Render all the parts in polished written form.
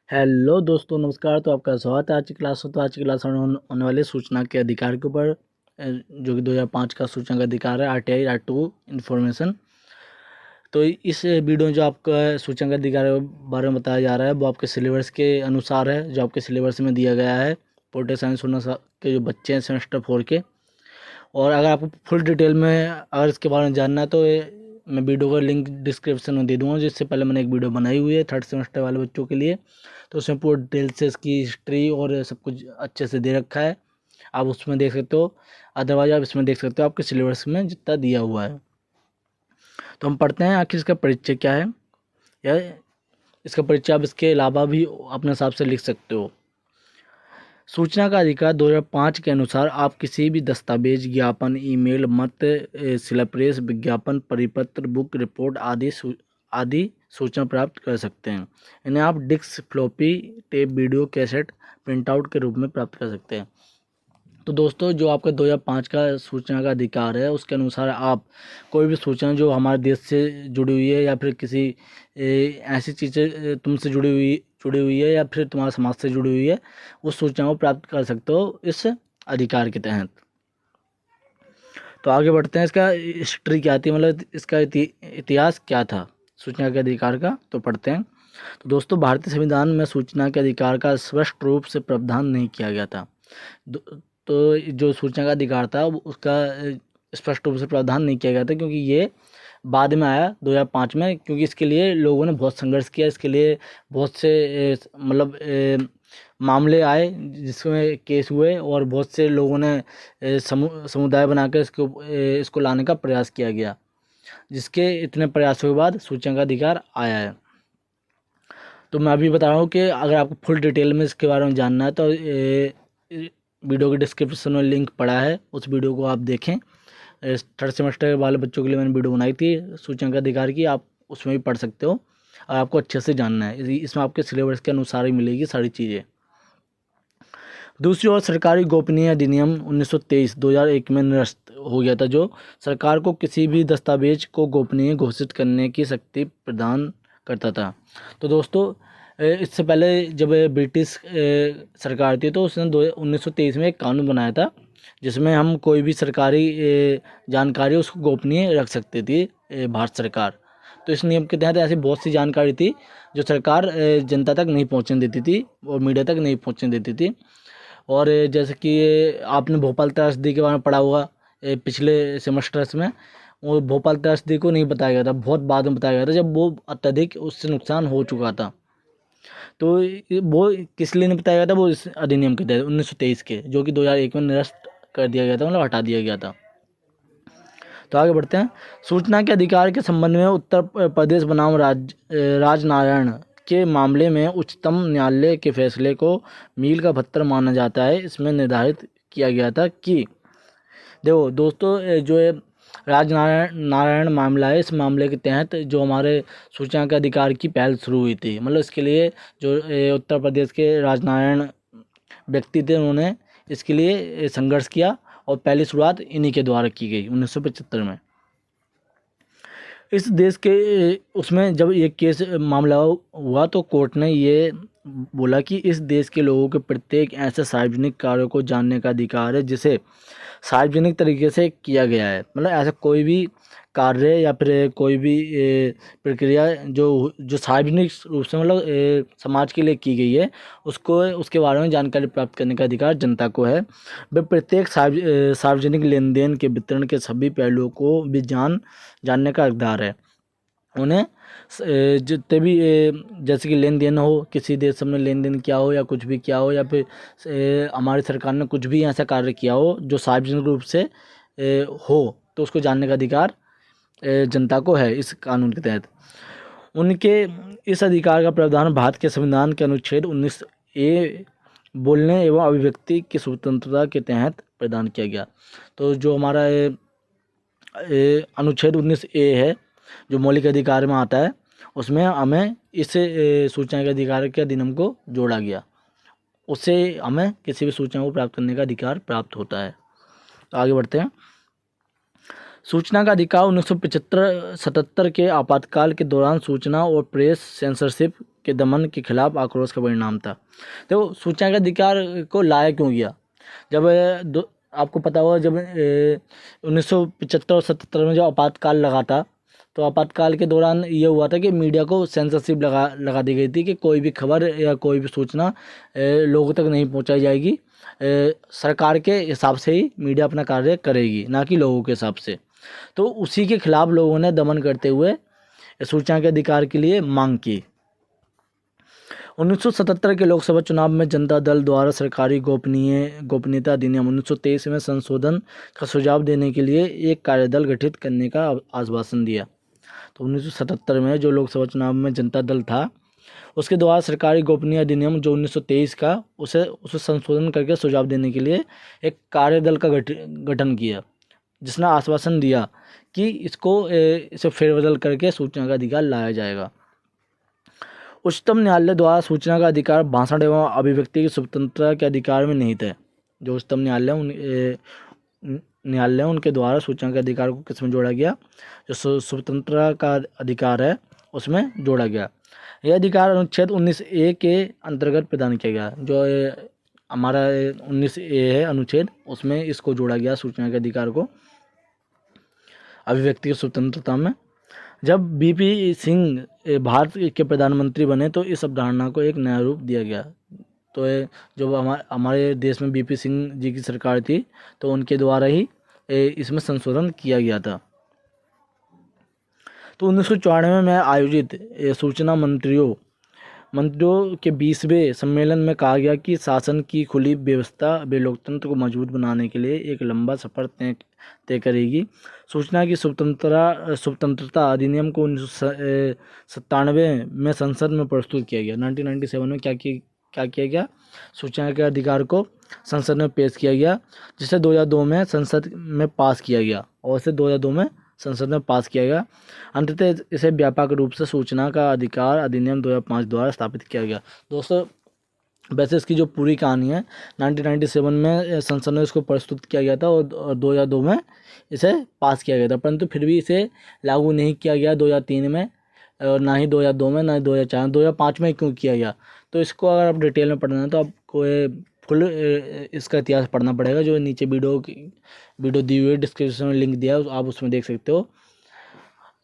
Hello दोस्तों, नमस्कार। तो आपका स्वागत है आज की क्लास में। तो आज की क्लास में होने वाले सूचना के अधिकार के ऊपर, जो कि 2005 का सूचना का अधिकार है, आरटीआई राइट टू इन्फॉर्मेशन। तो इस वीडियो में जो आपका सूचना का अधिकार के बारे में बताया जा रहा है वो आपके सिलेबस के अनुसार है, जो आपके सिलेबस में दिया गया है। पोलिटिकल साइंस के जो बच्चे हैं सेमेस्टर 4 के। और अगर आपको फुल डिटेल में अगर इसके बारे में जानना है तो मैं वीडियो का लिंक डिस्क्रिप्शन में दे दूँगा। जिससे पहले मैंने एक वीडियो बनाई हुई है 3rd सेमेस्टर वाले बच्चों के लिए। तो उसमें पूरा डिटेल से इसकी हिस्ट्री और सब कुछ अच्छे से दे रखा है, आप उसमें देख सकते हो। अदरवाइज आप इसमें देख सकते हो आपके सिलेबस में जितना दिया हुआ है। तो हम पढ़ते हैं आखिर इसका परिचय क्या है, या इसका परिचय आप इसके अलावा भी अपने हिसाब से लिख सकते हो। सूचना का अधिकार 2005 के अनुसार आप किसी भी दस्तावेज, ज्ञापन, ईमेल, मत, शिलाप्रेस, विज्ञापन, परिपत्र, बुक, रिपोर्ट आदि सूचना प्राप्त कर सकते हैं। इन्हें आप disk, floppy, tape, video cassette, printout के रूप में प्राप्त कर सकते हैं। तो दोस्तों, जो आपका 2005 का सूचना का अधिकार है उसके अनुसार आप कोई भी सूचना जो हमारे देश से जुड़ी हुई है या फिर किसी ऐसी चीज़ें तुमसे जुड़ी हुई है या फिर तुम्हारे समाज से जुड़ी हुई है, उस सूचना को प्राप्त कर सकते हो इस अधिकार के तहत। तो आगे बढ़ते हैं। इसका हिस्ट्री क्या थी, मतलब इसका इतिहास क्या था सूचना के अधिकार का, तो पढ़ते हैं। तो दोस्तों, भारतीय संविधान में सूचना के अधिकार का स्पष्ट रूप से प्रावधान नहीं किया गया था। तो जो सूचना का अधिकार था उसका स्पष्ट रूप से प्रावधान नहीं किया गया था, क्योंकि ये बाद में आया 2005 में। क्योंकि इसके लिए लोगों ने बहुत संघर्ष किया, इसके लिए बहुत से मामले आए जिसमें केस हुए, और बहुत से लोगों ने समुदाय बनाकर इसको लाने का प्रयास किया गया, जिसके इतने प्रयासों के बाद सूचना का अधिकार आया है। तो मैं अभी बता रहा हूँ कि अगर आपको फुल डिटेल में इसके बारे में जानना है तो वीडियो के डिस्क्रिप्शन में लिंक पड़ा है, उस वीडियो को आप देखें। 3rd सेमेस्टर वाले बच्चों के लिए मैंने वीडियो बनाई थी सूचना का अधिकार की, आप उसमें भी पढ़ सकते हो। और आपको अच्छे से जानना है, इसमें आपके सिलेबस के अनुसार ही मिलेगी सारी चीज़ें। दूसरी ओर, सरकारी गोपनीय अधिनियम 1923 2001 में निरस्त हो गया था, जो सरकार को किसी भी दस्तावेज को गोपनीय घोषित करने की शक्ति प्रदान करता था। तो दोस्तों, इससे पहले जब ब्रिटिश सरकार थी तो उसने 1923 में एक कानून बनाया था, जिसमें हम कोई भी सरकारी जानकारी उसको गोपनीय रख सकती थी भारत सरकार। तो इस नियम के तहत ऐसी बहुत सी जानकारी थी जो सरकार जनता तक नहीं पहुंचने देती थी और मीडिया तक नहीं पहुंचने देती थी। और जैसे कि आपने भोपाल त्रासदी के बारे में पढ़ा होगा पिछले सेमेस्टर्स में। वो भोपाल त्रासदी को नहीं बताया गया था, बहुत बाद में बताया गया था, जब वो अत्यधिक उससे नुकसान हो चुका था। तो वो किस लिए नहीं बताया गया था, वो इस अधिनियम के तहत 1923 के, जो कि 2001 में निरस्त कर दिया गया था, मतलब हटा दिया गया था। तो आगे बढ़ते हैं। सूचना के अधिकार के संबंध में उत्तर प्रदेश बनाम राजनारायण के मामले में उच्चतम न्यायालय के फैसले को मील का पत्थर माना जाता है। इसमें निर्धारित किया गया था कि देखो दोस्तों, जो ये नारायण मामला है, इस मामले के तहत जो हमारे सूचना के अधिकार की पहल शुरू हुई थी, मतलब इसके लिए जो उत्तर प्रदेश के राजनारायण व्यक्ति थे, उन्होंने इसके लिए संघर्ष किया और पहली शुरुआत इन्हीं के द्वारा की गई 1975 में। इस देश के उसमें जब ये केस मामला हुआ तो कोर्ट ने ये बोला कि इस देश के लोगों के प्रत्येक ऐसे सार्वजनिक कार्यों को जानने का अधिकार है जिसे सार्वजनिक तरीके से किया गया है। मतलब ऐसा कोई भी कार्य या फिर कोई भी प्रक्रिया जो जो सार्वजनिक रूप से, मतलब समाज के लिए की गई है, उसको उसके बारे में जानकारी प्राप्त करने का अधिकार जनता को है। वे प्रत्येक सार्वजनिक लेन देन के वितरण के सभी पहलुओं को भी जानने का अधिकार है। उन्हें जितने भी जैसे कि लेन देन हो, किसी देश में लेन देन किया हो या कुछ भी किया हो, या फिर हमारी सरकार ने कुछ भी ऐसा कार्य किया हो जो सार्वजनिक रूप से हो, तो उसको जानने का अधिकार जनता को है इस कानून के तहत। उनके इस अधिकार का प्रावधान भारत के संविधान के अनुच्छेद 19A बोलने एवं अभिव्यक्ति की स्वतंत्रता के तहत प्रदान किया गया। तो जो हमारा अनुच्छेद 19A है, जो मौलिक अधिकार में आता है, उसमें हमें इस सूचना के अधिकार के अधिनियम को जोड़ा गया। उससे हमें किसी भी सूचना को प्राप्त करने का अधिकार प्राप्त होता है। तो आगे बढ़ते हैं। सूचना का अधिकार 1975-77 के आपातकाल के दौरान सूचना और प्रेस सेंसरशिप के दमन के खिलाफ आक्रोश का परिणाम था। तो सूचना के अधिकार को लाया क्यों गया? जब आपको पता होगा, जब 1975 और 77 में जो आपातकाल लगा था, तो आपातकाल के दौरान ये हुआ था कि मीडिया को सेंसरशिप लगा दी गई थी कि कोई भी खबर या कोई भी सूचना लोगों तक नहीं पहुंचाई जाएगी। सरकार के हिसाब से ही मीडिया अपना कार्य करेगी, ना कि लोगों के हिसाब से। तो उसी के खिलाफ लोगों ने दमन करते हुए सूचना के अधिकार के लिए मांग की। 1977 के लोकसभा चुनाव में जनता दल द्वारा सरकारी गोपनीयता अधिनियम 1923 में संशोधन का सुझाव देने के लिए एक कार्यदल गठित करने का आश्वासन दिया। तो 1977 में जो लोकसभा चुनाव में जनता दल था, उसके द्वारा सरकारी गोपनीय अधिनियम जो 1923 का, उसे संशोधन करके सुझाव देने के लिए एक कार्यदल का गठन किया, जिसने आश्वासन दिया कि इसे फेरबदल करके सूचना का अधिकार लाया जाएगा। उच्चतम न्यायालय द्वारा सूचना का अधिकार भाषण एवं अभिव्यक्ति की स्वतंत्रता के अधिकार में नहीं थे। जो उच्चतम न्यायालय उनके द्वारा सूचना के अधिकार को किस में जोड़ा गया? जो स्वतंत्रता का अधिकार है उसमें जोड़ा गया। यह अधिकार अनुच्छेद 19A के अंतर्गत प्रदान किया गया। जो हमारा 19A है अनुच्छेद, उसमें इसको जोड़ा गया सूचना के अधिकार को अभिव्यक्ति की स्वतंत्रता में। जब बीपी सिंह भारत के प्रधानमंत्री बने तो इस अवधारणा को एक नया रूप दिया गया। तो जो हमारे देश में बीपी सिंह जी की सरकार थी, तो उनके द्वारा ही इसमें संशोधन किया गया था। तो 1994 में आयोजित सूचना मंत्रियों के 20वें सम्मेलन में कहा गया कि शासन की खुली व्यवस्था व लोकतंत्र को मजबूत बनाने के लिए एक लंबा सफर तय करेगी। सूचना की स्वतंत्रता अधिनियम को 1997 में संसद में प्रस्तुत किया गया। 1997 में क्या किया गया? सूचना के अधिकार को संसद में पेश किया गया, जिसे 2002 में संसद में पास किया गया, और इसे 2002 में संसद में पास किया गया। अंततः इसे व्यापक रूप से सूचना का अधिकार अधिनियम 2005 द्वारा स्थापित किया गया। दोस्तों, वैसे इसकी जो पूरी कहानी है, 1997 में संसद में इसको प्रस्तुत किया गया था और 2002 में इसे पास किया गया था, परंतु फिर भी इसे लागू नहीं किया गया 2003 में, और ना ही 2002 में, ना ही 2004, 2005 में क्यों किया गया? तो इसको अगर आप डिटेल में पढ़ना है तो आपको फुल इसका इतिहास पढ़ना पड़ेगा। जो नीचे वीडियो दी हुई है, डिस्क्रिप्शन में लिंक दिया है, आप उसमें देख सकते हो।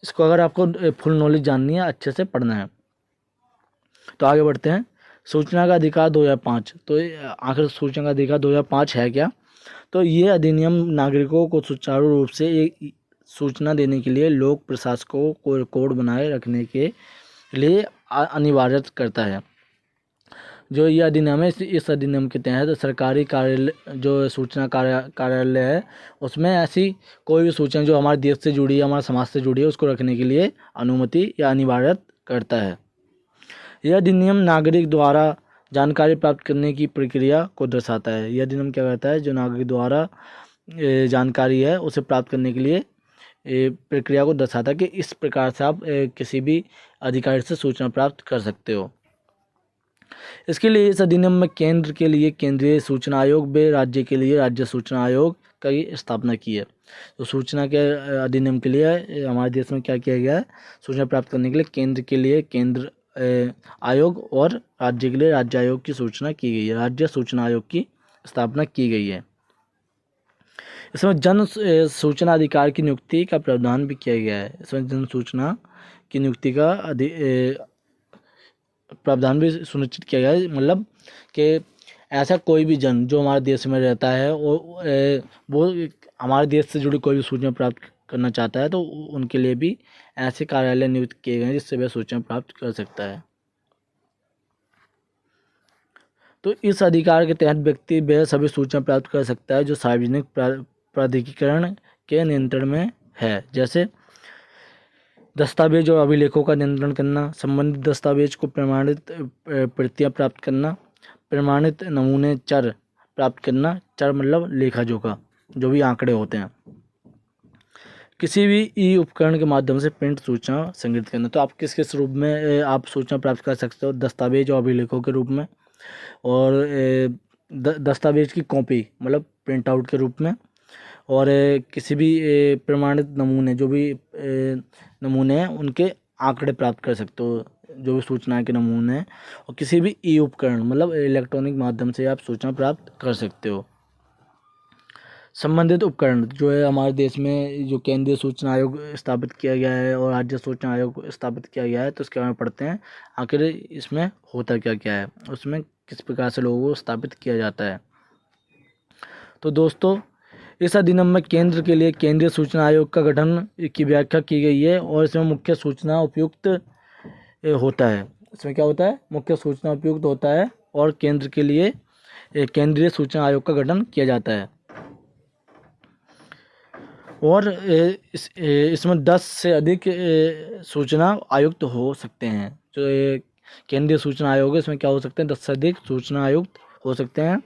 इसको अगर आपको फुल नॉलेज जाननी है, अच्छे से पढ़ना है। तो आगे बढ़ते हैं। सूचना का अधिकार 2005। तो आखिर सूचना का अधिकार 2005 है क्या? तो ये अधिनियम नागरिकों को सुचारू रूप से एक सूचना देने के लिए लोक प्रशासकों को रिकॉर्ड बनाए रखने के लिए अनिवार्य करता है। जो ये अधिनियम है, इस अधिनियम के तहत सरकारी कार्यालय, जो सूचना कार्यालय है, उसमें ऐसी कोई भी सूचना जो हमारे देश से जुड़ी है, हमारे समाज से जुड़ी है, उसको रखने के लिए अनुमति या अनिवार्य करता है। यह अधिनियम नागरिक द्वारा जानकारी प्राप्त करने की प्रक्रिया को दर्शाता है। यह अधिनियम क्या कहता है? जो नागरिक द्वारा जानकारी है उसे प्राप्त करने के लिए प्रक्रिया को दर्शाता है कि इस प्रकार से आप किसी भी अधिकारी से सूचना प्राप्त कर सकते हो। इसके लिए इस अधिनियम में केंद्र के लिए केंद्रीय सूचना आयोग व राज्य के लिए राज्य सूचना आयोग की स्थापना की है। तो सूचना के अधिनियम के लिए हमारे देश में क्या किया गया है? सूचना प्राप्त करने के लिए केंद्र के लिए केंद्र आयोग और राज्य के लिए राज्य आयोग की सूचना की गई है, राज्य सूचना आयोग की स्थापना की गई है। इसमें जन सूचना अधिकार की नियुक्ति का प्रावधान भी किया गया है। इसमें जन सूचना की नियुक्ति का प्रावधान भी सुनिश्चित किया गया है, मतलब कि ऐसा कोई भी जन जो हमारे देश में रहता है वो हमारे देश से जुड़ी कोई भी सूचना प्राप्त करना चाहता है, तो उनके लिए भी ऐसे कार्यालय नियुक्त किए गए हैं जिससे वह सूचना प्राप्त कर सकता है। तो इस अधिकार के तहत व्यक्ति वह सभी सूचना प्राप्त कर सकता है जो सार्वजनिक प्राधिकरण के नियंत्रण में है, जैसे दस्तावेज और अभिलेखों का नियंत्रण करना, संबंधित दस्तावेज को प्रमाणित प्रतियां प्राप्त करना, प्रमाणित नमूने चर प्राप्त करना। चर मतलब लेखा जोखा, जो भी आंकड़े होते हैं। किसी भी ई उपकरण के माध्यम से प्रिंट सूचना संग्रहित करना। तो आप किस किस रूप में आप सूचना प्राप्त कर सकते हो? दस्तावेज और अभिलेखों के रूप में, और दस्तावेज की कॉपी मतलब प्रिंट आउट के रूप में, और किसी भी प्रमाणित नमूने, जो भी नमूने हैं उनके आंकड़े प्राप्त कर सकते हो। जो भी सूचना के नमूने हैं, और किसी भी ई उपकरण मतलब इलेक्ट्रॉनिक माध्यम से आप सूचना प्राप्त कर सकते हो। संबंधित उपकरण जो है हमारे देश में जो केंद्रीय सूचना आयोग स्थापित किया गया है और राज्य सूचना आयोग स्थापित किया गया है, तो उसके बारे में पढ़ते हैं आखिर इसमें होता क्या क्या है, उसमें किस प्रकार से लोगों को स्थापित किया जाता है। तो दोस्तों, इस अधिनियम में केंद्र के लिए केंद्रीय सूचना आयोग का गठन की व्याख्या की गई है और इसमें मुख्य सूचना उपयुक्त होता है। इसमें क्या होता है, मुख्य सूचना उपयुक्त होता है और केंद्र के लिए केंद्रीय सूचना आयोग का गठन किया जाता है। और इसमें 10 से अधिक सूचना आयुक्त हो सकते हैं। जो ये केंद्रीय सूचना आयोग है, इसमें क्या हो सकते हैं, 10 से अधिक सूचना आयुक्त हो सकते हैं।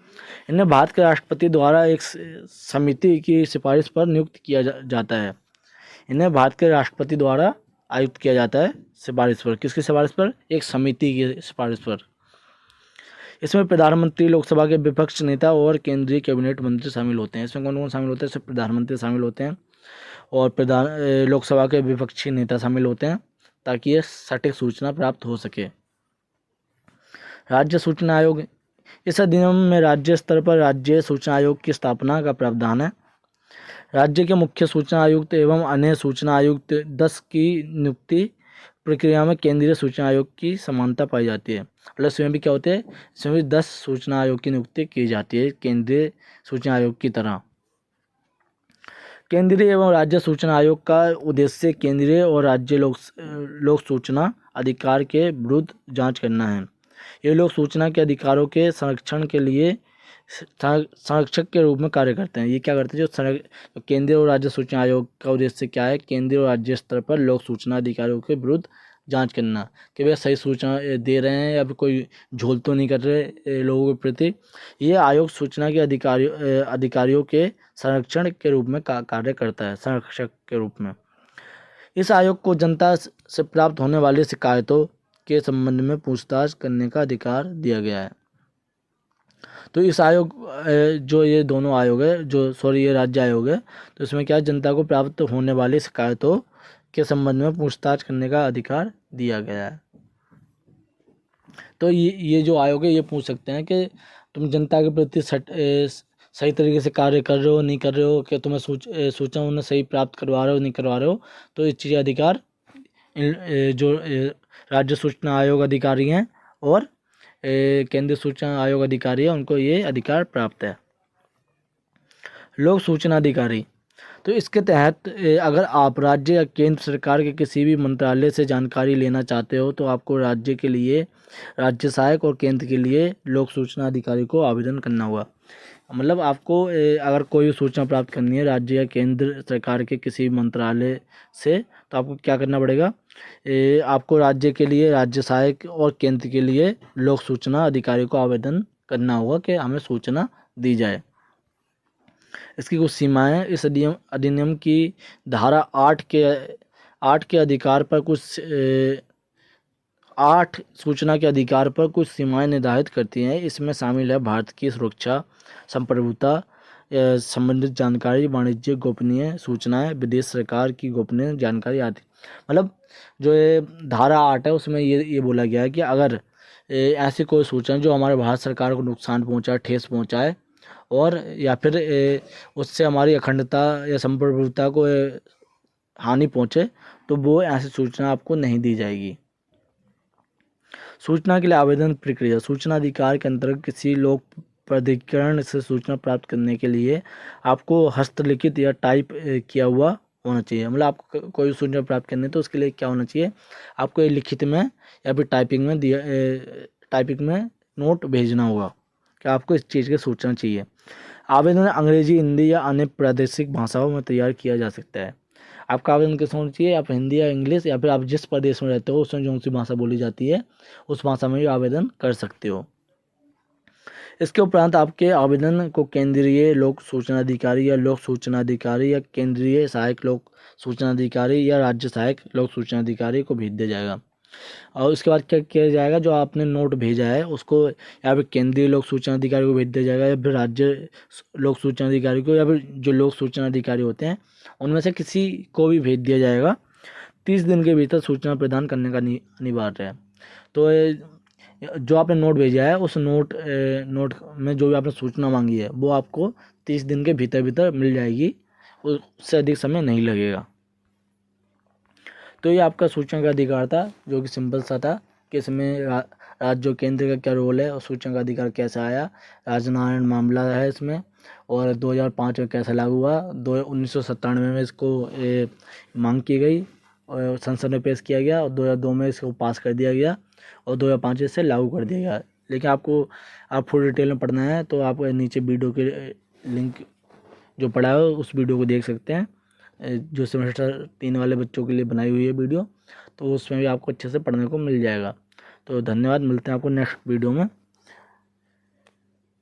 इन्हें भारत के राष्ट्रपति द्वारा एक समिति की सिफारिश पर नियुक्त किया जाता है। इन्हें भारत के राष्ट्रपति द्वारा आयुक्त किया जाता है सिफारिश पर। किसकी सिफारिश पर, एक समिति की सिफारिश पर। इसमें प्रधानमंत्री, लोकसभा के विपक्ष नेता और केंद्रीय कैबिनेट मंत्री शामिल होते हैं। इसमें कौन कौन शामिल होते हैं, इसमें प्रधानमंत्री शामिल होते हैं और लोकसभा के विपक्षी नेता शामिल होते हैं, ताकि ये सटीक सूचना प्राप्त हो सके। राज्य सूचना आयोग, इस अधिनियम में राज्य स्तर पर राज्य सूचना आयोग की स्थापना का प्रावधान है। राज्य के मुख्य सूचना आयुक्त एवं अन्य सूचना आयुक्त 10 की नियुक्ति प्रक्रिया में केंद्रीय सूचना आयोग की समानता पाई जाती है। मतलब इसमें भी क्या होते हैं, इसमें भी 10 सूचना आयोग की नियुक्ति की जाती है केंद्रीय सूचना आयोग की तरह। केंद्रीय एवं राज्य सूचना आयोग का उद्देश्य केंद्रीय और राज्य लोक सूचना अधिकार के विरुद्ध जांच करना है। ये लोग सूचना के अधिकारों के संरक्षण के लिए संरक्षक के रूप में कार्य करते हैं। ये क्या करते हैं, जो केंद्रीय और राज्य सूचना आयोग का उद्देश्य क्या है, केंद्रीय और राज्य स्तर पर लोक सूचना अधिकारियों के विरुद्ध जांच करना कि वे सही सूचना दे रहे हैं या फिर कोई झोल तो नहीं कर रहे लोगों के प्रति। ये आयोग सूचना के अधिकारियों के संरक्षण के रूप में कार्य करता है, संरक्षक के रूप में। इस आयोग को जनता से प्राप्त होने वाली शिकायतों के संबंध में पूछताछ करने का अधिकार दिया गया है। तो इस आयोग जो ये दोनों आयोग है, ये राज्य आयोग है, तो इसमें क्या, जनता को प्राप्त होने वाली शिकायतों के संबंध में पूछताछ करने का अधिकार दिया गया है। तो ये जो आयोग है, ये पूछ सकते हैं कि तुम जनता के प्रति सही तरीके से कार्य कर रहे हो, नहीं कर रहे हो, कि तुम्हें सूचना उन्हें सही प्राप्त करवा रहे हो, नहीं करवा रहे हो। तो इस चीज़ अधिकार जो राज्य सूचना आयोग अधिकारी हैं और केंद्रीय सूचना आयोग अधिकारी है, उनको ये अधिकार प्राप्त है। लोक सूचना अधिकारी, तो इसके तहत अगर आप राज्य या केंद्र सरकार के किसी भी मंत्रालय से जानकारी लेना चाहते हो, तो आपको राज्य के लिए राज्य सहायक और केंद्र के लिए लोक सूचना अधिकारी को आवेदन करना होगा। मतलब आपको अगर कोई सूचना प्राप्त करनी है राज्य या केंद्र सरकार के किसी भी मंत्रालय से, तो आपको क्या करना पड़ेगा, आपको राज्य के लिए राज्य सहायक और केंद्र के लिए लोक सूचना अधिकारी को आवेदन करना होगा कि हमें सूचना दी जाए। इसकी कुछ सीमाएं, इस अधिनियम की धारा 8 के अधिकार पर कुछ 8 सूचना के अधिकार पर कुछ सीमाएं निर्धारित करती हैं। इसमें शामिल है भारत की सुरक्षा, संप्रभुता संबंधित जानकारी, वाणिज्यिक गोपनीय सूचनाएं, विदेश सरकार की गोपनीय जानकारी आदि। मतलब जो ये धारा 8 है, उसमें ये बोला गया है कि अगर ऐसी कोई सूचना जो हमारे भारत सरकार को नुकसान पहुंचाए, ठेस पहुंचाए, और या फिर उससे हमारी अखंडता या संप्रभुता को हानि पहुंचे, तो वो ऐसी सूचना आपको नहीं दी जाएगी। सूचना के लिए आवेदन प्रक्रिया, सूचना अधिकार के अंतर्गत किसी लोक प्राधिकरण से सूचना प्राप्त करने के लिए आपको हस्तलिखित या टाइप किया हुआ होना चाहिए। मतलब आपको कोई सूचना प्राप्त करनी है तो उसके लिए क्या होना चाहिए, आपको ये लिखित में या फिर टाइपिंग में नोट भेजना होगा कि आपको इस चीज़ की सूचना चाहिए। आवेदन अंग्रेजी, हिंदी या अन्य प्रादेशिक भाषाओं में तैयार किया जा सकता है। आपका आवेदन किस होना चाहिए, आप हिंदी या इंग्लिश या फिर आप जिस प्रदेश में रहते हो उसमें जो सी भाषा बोली जाती है उस भाषा में भी आवेदन कर सकते हो। इसके उपरांत आपके आवेदन को केंद्रीय लोक सूचना अधिकारी या लोक सूचना अधिकारी या केंद्रीय सहायक लोक सूचना अधिकारी या राज्य सहायक लोक सूचना अधिकारी को भेज दिया जाएगा। और उसके बाद क्या किया जाएगा, जो आपने नोट भेजा है उसको या फिर केंद्रीय लोक सूचना अधिकारी को भेज दिया जाएगा या फिर राज्य लोक सूचना अधिकारी को, या फिर जो लोक सूचना अधिकारी होते हैं उनमें से किसी को भी भेज दिया जाएगा। 30 दिन के भीतर सूचना प्रदान करने का अनिवार्य है। तो जो आपने नोट भेजा है उस नोट में जो भी आपने सूचना मांगी है वो आपको 30 दिन के भीतर भीतर मिल जाएगी, उससे अधिक समय नहीं लगेगा। तो ये आपका सूचना का अधिकार था, जो कि सिंपल सा था कि इसमें राज्य और केंद्र का क्या रोल है और सूचना का अधिकार कैसे आया, राजनारायण मामला है इसमें। और 2005 में कैसे लागू हुआ, 1997 में इसको मांग की गई और संसद में पेश किया गया और 2002 में इसको पास कर दिया गया और 2005 से लागू कर दिया गया। लेकिन आपको आप फुल डिटेल में पढ़ना है तो आप नीचे वीडियो के लिंक जो पढ़ा है उस वीडियो को देख सकते हैं, जो सेमेस्टर 3 वाले बच्चों के लिए बनाई हुई है वीडियो, तो उसमें भी आपको अच्छे से पढ़ने को मिल जाएगा। तो धन्यवाद, मिलते हैं आपको नेक्स्ट वीडियो में।